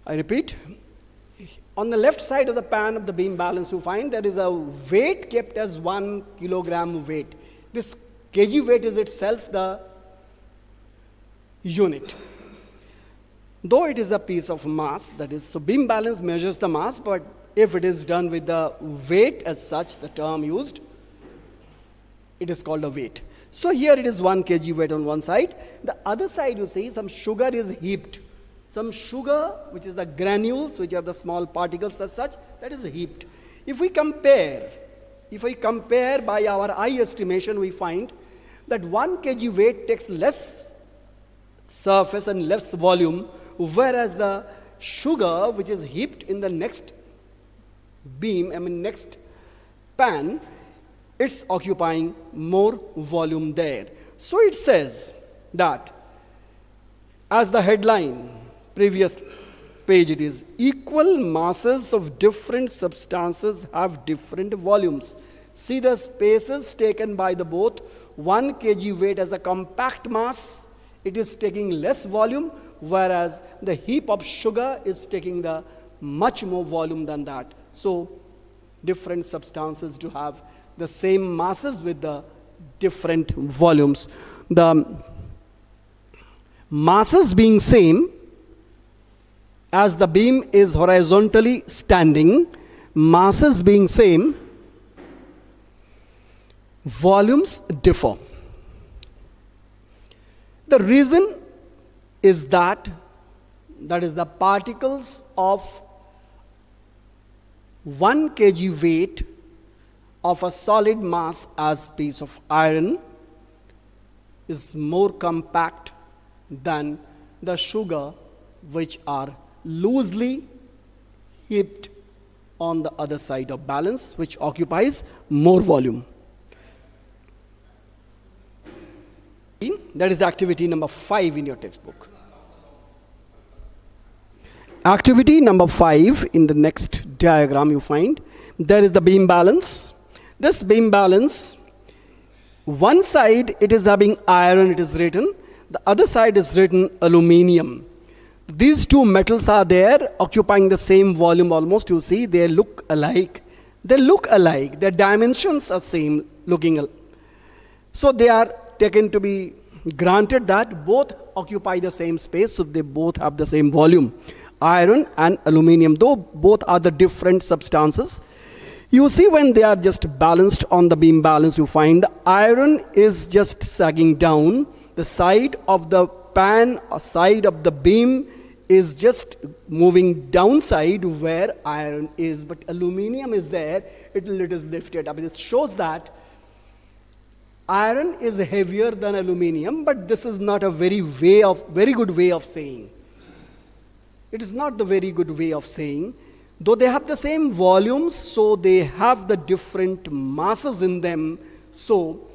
I repeat, on the left side of the pan of the beam balance, you find there is a weight kept as 1 kilogram weight. This kg weight is itself the unit. Though it is a piece of mass, that is, so beam balance measures the mass, but if it is done with the weight as such, the term used, it is called a weight. So here it is 1 kg weight on one side. The other side, you see, some sugar is heaped. Some sugar, which is the granules, which are the small particles as such, that is heaped. If we compare by our eye estimation, we find that 1 kg weight takes less surface and less volume, whereas the sugar, which is heaped in the next beam, next pan, it's occupying more volume there. So it says that, as the headline, previous page it is, equal masses of different substances have different volumes. See the spaces taken by the both. 1 kg weight as a compact mass, it is taking less volume, whereas the heap of sugar is taking the much more volume than that. So different substances do have the same masses with the different volumes. The masses being same, as the beam is horizontally standing, masses being same, volumes differ. The reason is that is the particles of 1 kg weight of a solid mass as piece of iron is more compact than the sugar, which are loosely heaped on the other side of balance, which occupies more volume. That is the activity number 5 in your textbook. Activity number 5, in the next diagram you find, there is the beam balance. This beam balance, one side it is having iron, it is written, the other side is written aluminium. These two metals are there, occupying the same volume almost. You see, they look alike. Their dimensions are same, looking alike. So they are taken to be granted that both occupy the same space, so they both have the same volume. Iron and aluminium, though both are the different substances. You see, when they are just balanced on the beam balance, you find the iron is just sagging down. The side of the pan or side of the beam is just moving downside where iron is, but aluminium is there, it is lifted up. It shows that iron is heavier than aluminium, but this is not a very good way of saying. It is not the very good way of saying. Though they have the same volumes, so they have the different masses in them, so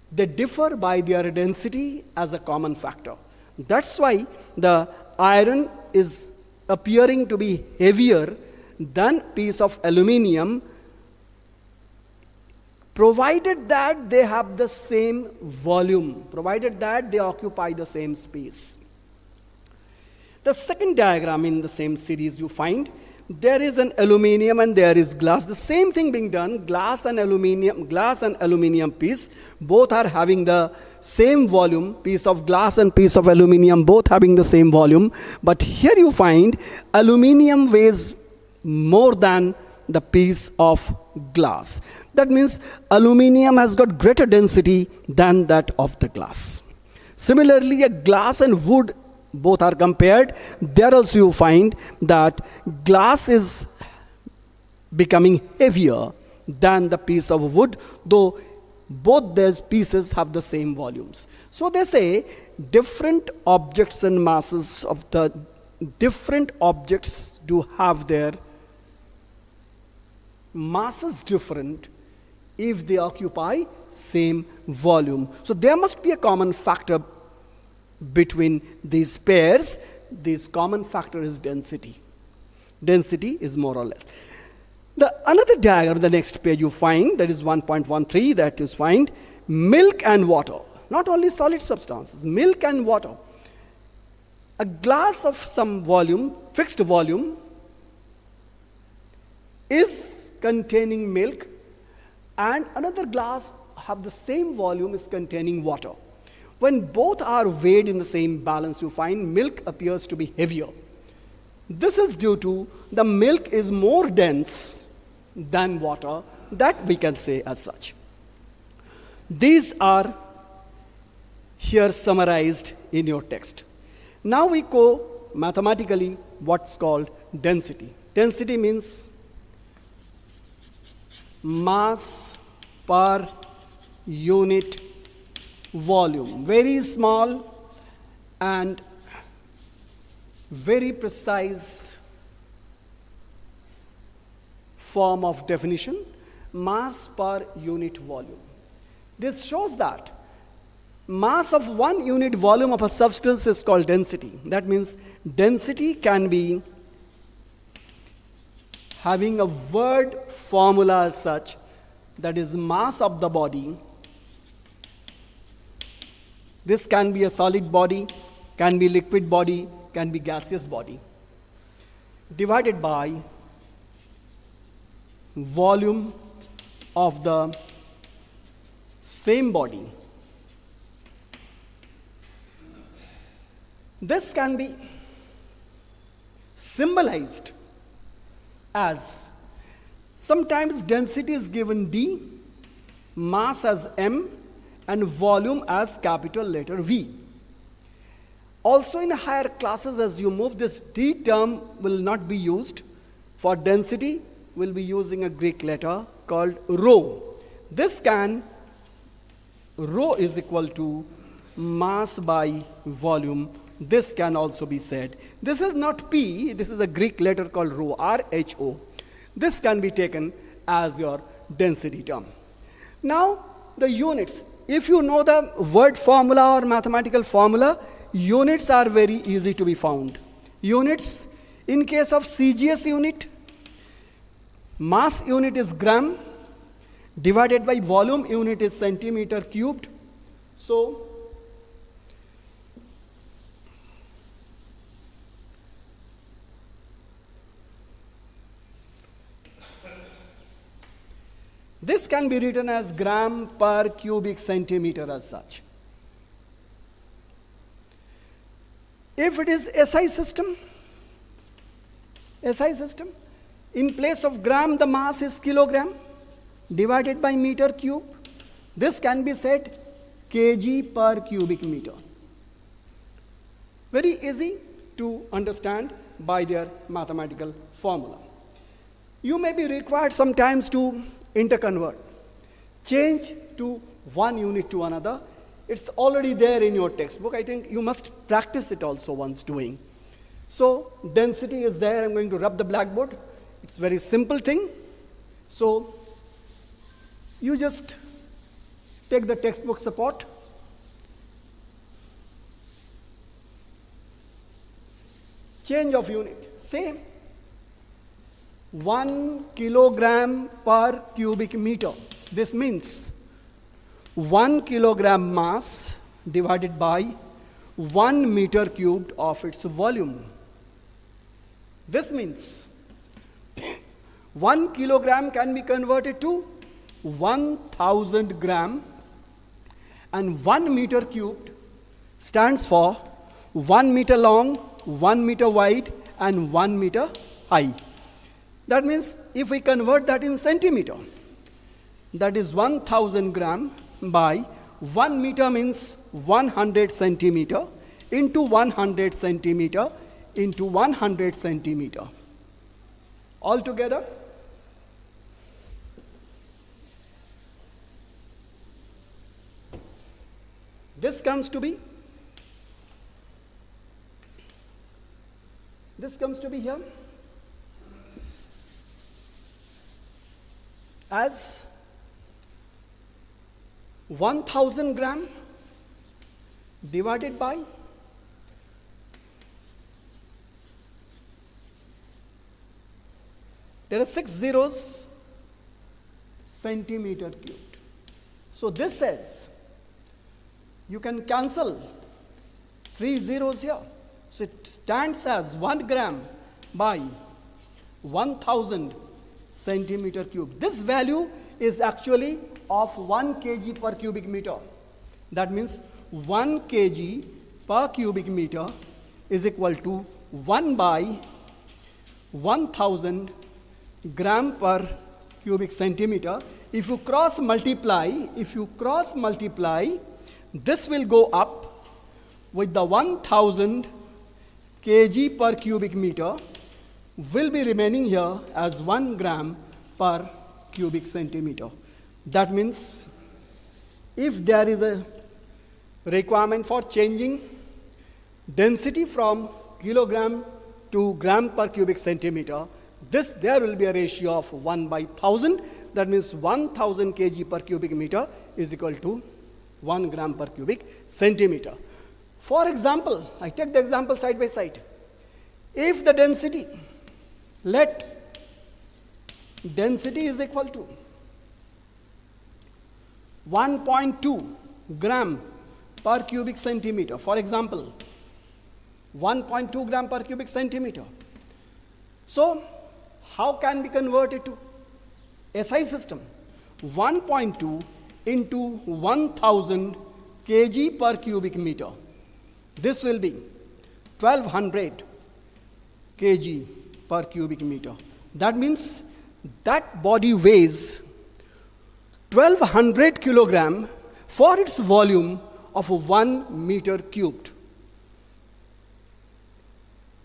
they differ by their density as a common factor. That's why the iron is appearing to be heavier than piece of aluminium, provided that they have the same volume, provided that they occupy the same space. The second diagram in the same series, you find there is an aluminium and there is glass. The same thing being done, glass and aluminium piece, both are having the same volume, piece of glass and piece of aluminium, both having the same volume. But here you find aluminium weighs more than the piece of glass. That means aluminium has got greater density than that of the glass. Similarly, a glass and wood, both are compared. There also you find that glass is becoming heavier than the piece of wood, though both these pieces have the same volumes. So they say different objects and masses of the different objects do have their masses different if they occupy same volume. So there must be a common factor between these pairs. This common factor is density. Density is more or less. Another diagram, the next page you find, that is 1.13, that you find milk and water. Not only solid substances, milk and water. A glass of some volume, fixed volume, is containing milk, and another glass have the same volume is containing water. When both are weighed in the same balance, you find milk appears to be heavier. This is due to the milk is more dense than water, that we can say as such. These are here summarized in your text. Now we go mathematically what's called density. Density means mass per unit volume. Very small and very precise form of definition, mass per unit volume. This shows that mass of 1 unit volume of a substance is called density. That means density can be having a word formula as such, that is mass of the body. This can be a solid body, can be liquid body, can be gaseous body, divided by volume of the same body. This can be symbolized as, sometimes density is given D, mass as M, and volume as capital letter V. Also in higher classes, as you move, this D term will not be used. For density, we'll be using a Greek letter called rho. This can, rho is equal to mass by volume. This can also be said. This is not P, this is a Greek letter called rho, R-H-O. This can be taken as your density term. Now, the units. If you know the word formula or mathematical formula, units are very easy to be found. Units, in case of CGS unit, mass unit is gram, divided by volume unit is centimeter cubed. So, this can be written as gram per cubic centimeter as such. If it is SI system, in place of gram, the mass is kilogram divided by meter cube. This can be said kg per cubic meter. Very easy to understand by their mathematical formula. You may be required sometimes to interconvert, change to one unit to another. It's already there in your textbook. I think you must practice it also once doing. So density is there. I'm going to rub the blackboard. It's a very simple thing. So you just take the textbook support. Change of unit. Say 1 kilogram per cubic meter. This means 1 kilogram mass divided by 1 meter cubed of its volume. This means 1 kilogram can be converted to 1000 gram, and 1 meter cubed stands for 1 meter long, 1 meter wide, and 1 meter high. That means if we convert that in centimeter, that is 1000 gram by 1 meter means 100 centimeter into 100 centimeter into 100 centimeter. Altogether, this comes to be here as 1000 gram divided by there are 6 zeros, centimeter cubed. So this says you can cancel 3 zeros here. So it stands as 1 gram by 1000 centimeter cube. This value is actually of 1 kg per cubic meter. That means 1 kg per cubic meter is equal to 1 by 1000 gram per cubic centimeter. If you cross multiply, this will go up with the 1000 kg per cubic meter will be remaining here as 1 gram per cubic centimeter. That means if there is a requirement for changing density from kilogram to gram per cubic centimeter, there will be a ratio of 1 by 1000. That means 1000 kg per cubic meter is equal to 1 gram per cubic centimeter. For example, I take the example side by side. If the density, let density is equal to 1.2 gram per cubic centimeter. For example, 1.2 gram per cubic centimeter. So, how can we convert it to SI system? 1.2 into 1000 kg per cubic meter. This will be 1200 kg per cubic meter. That means that body weighs 1200 kilogram for its volume of 1 meter cubed.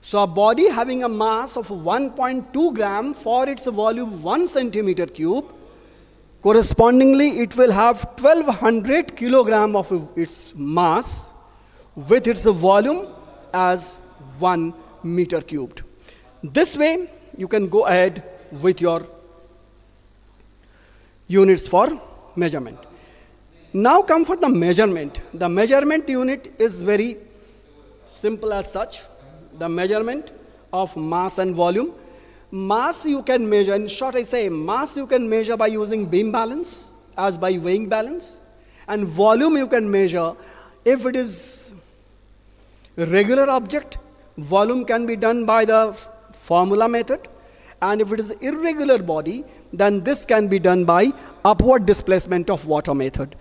So a body having a mass of 1.2 gram for its volume 1 centimeter cube, correspondingly it will have 1200 kilogram of its mass with its volume as 1 meter cubed. This way you can go ahead with your units for measurement. Now come for the measurement. The measurement unit is very simple as such. The measurement of mass and volume. Mass you can measure, in short I say, mass you can measure by using beam balance as by weighing balance. And volume you can measure if it is a regular object, volume can be done by the formula method. And if it is irregular body, then this can be done by upward displacement of water method.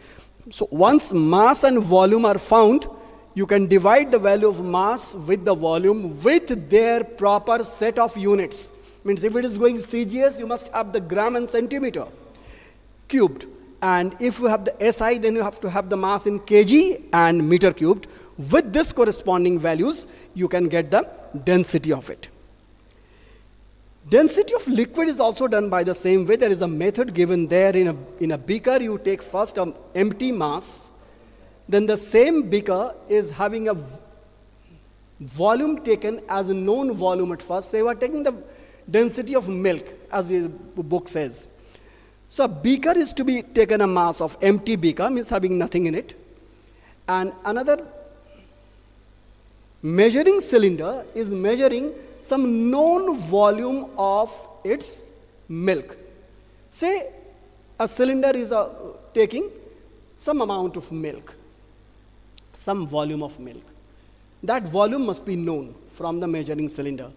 So once mass and volume are found, you can divide the value of mass with the volume with their proper set of units. Means if it is going CGS, you must have the gram and centimeter cubed. And if you have the SI, then you have to have the mass in kg and meter cubed. With this corresponding values, you can get the density of it. Density of liquid is also done by the same way. There is a method given there in a beaker. You take first an empty mass. Then the same beaker is having a volume taken as a known volume at first. They were taking the density of milk, as the book says. So a beaker is to be taken a mass of empty beaker, means having nothing in it. And another measuring cylinder is measuring some known volume of its milk. Say a cylinder is taking some amount of milk, some volume of milk. That volume must be known from the measuring cylinder.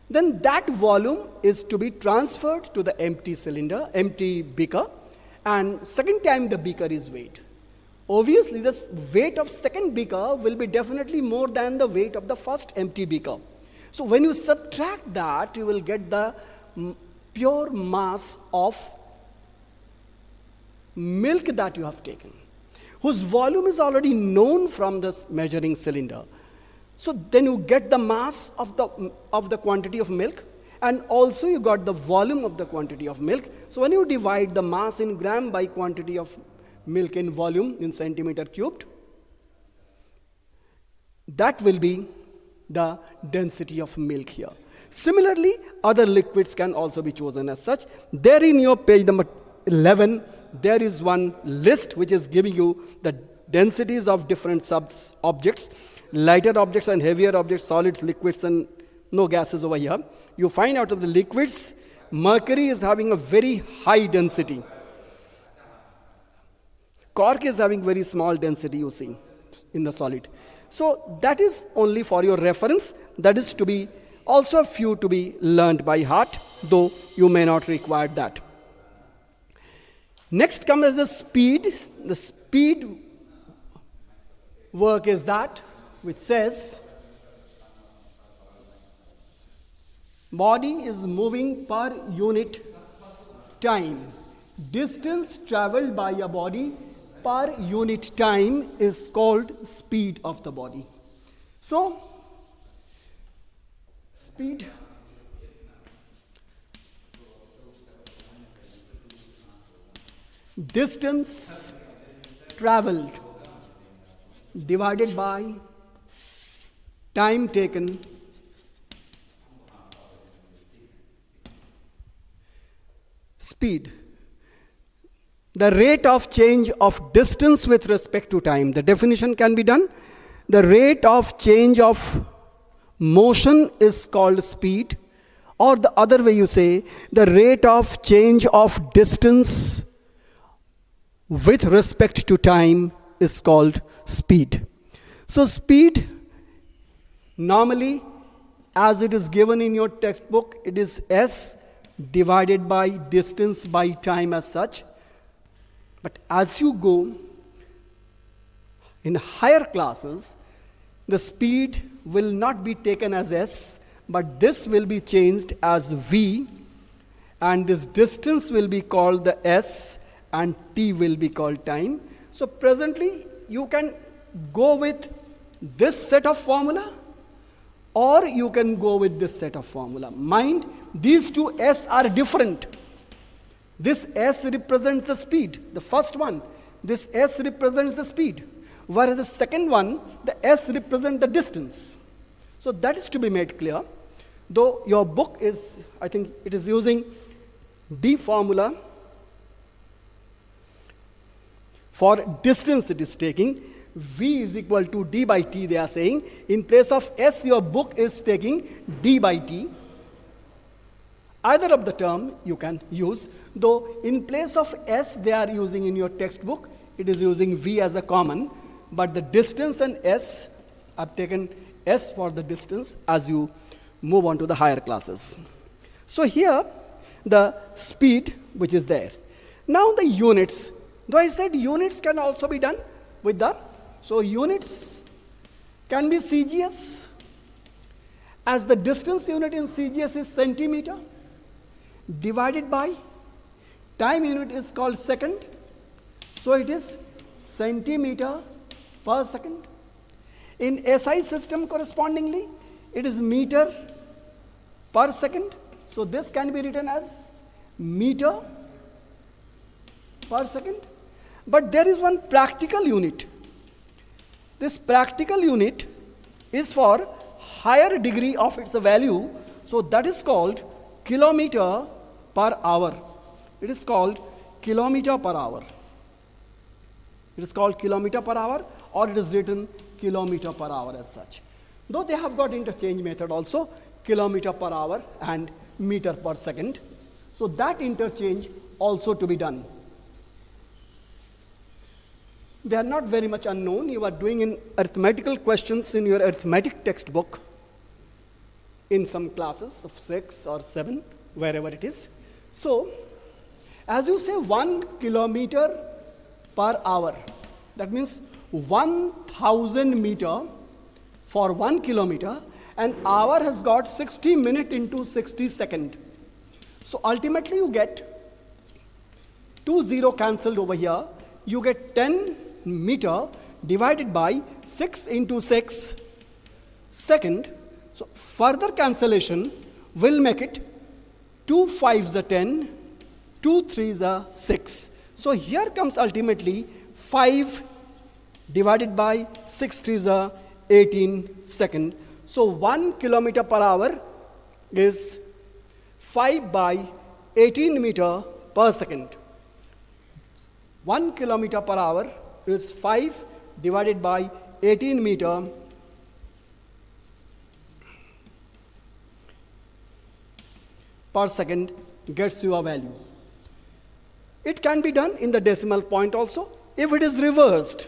Then that volume is to be transferred to the empty cylinder, empty beaker, and second time the beaker is weighed. Obviously, the weight of second beaker will be definitely more than the weight of the first empty beaker. So when you subtract that, you will get the pure mass of milk that you have taken, whose volume is already known from this measuring cylinder. So then you get the mass of the quantity of milk, and also you got the volume of the quantity of milk. So when you divide the mass in gram by quantity of milk in volume in centimeter cubed, that will be the density of milk here. Similarly, other liquids can also be chosen as such. There in your page number 11, there is one list which is giving you the densities of different objects, lighter objects and heavier objects, solids, liquids, and no gases over here. You find out of the liquids, mercury is having a very high density. Cork is having very small density, you see, in the solid. So that is only for your reference. That is to be also a few to be learned by heart, though you may not require that. Next comes as the speed. The speed work is that which says body is moving per unit time. Distance traveled by a body per unit time is called speed of the body. So, speed distance traveled divided by time taken speed. The rate of change of distance with respect to time. The definition can be done. The rate of change of motion is called speed, or the other way you say, the rate of change of distance with respect to time is called speed. So speed, normally, as it is given in your textbook, it is s divided by distance by time as such. But as you go in higher classes, the speed will not be taken as s, but this will be changed as v, and this distance will be called the s, and t will be called time. So presently, you can go with this set of formula, or you can go with this set of formula. Mind, these two s are different. This s represents the speed, the first one. This s represents the speed. Whereas the second one, the s represents the distance. So that is to be made clear. Though your book is, I think it is using d formula. For distance it is taking. V is equal to d by t, they are saying. In place of s, your book is taking d by t. Either of the term you can use, though in place of s they are using in your textbook, it is using v as a common, but the distance and s, I've taken s for the distance as you move on to the higher classes. So here, the speed which is there. Now the units, though I said units can also be done with the, so units can be CGS, as the distance unit in CGS is centimeter, divided by time unit is called second, so it is centimeter per second. In SI system correspondingly, it is meter per second, so this can be written as meter per second. But there is one practical unit. This practical unit is for higher degree of its value, so that is called kilometer per hour. It is called kilometer per hour. It is called kilometer per hour, or it is written kilometer per hour as such. Though they have got interchange method also, kilometer per hour and meter per second. So that interchange also to be done. They are not very much unknown. You are doing in arithmetical questions in your arithmetic textbook in some classes of 6 or 7, wherever it is. So, as you say 1 kilometer per hour, that means 1000 meter for 1 kilometer, and hour has got 60 minute into 60 second. So ultimately you get 2 0 cancelled over here. You get 10 meter divided by 6 into 6 second. So further cancellation will make it 2 5s are 10, 2 3s are 6. So here comes ultimately 5 divided by 6 3s are 18 second. So 1 kilometer per hour is 5 by 18 meter per second. 1 kilometer per hour is 5 divided by 18 meter per second gets you a value. It can be done in the decimal point also. If it is reversed,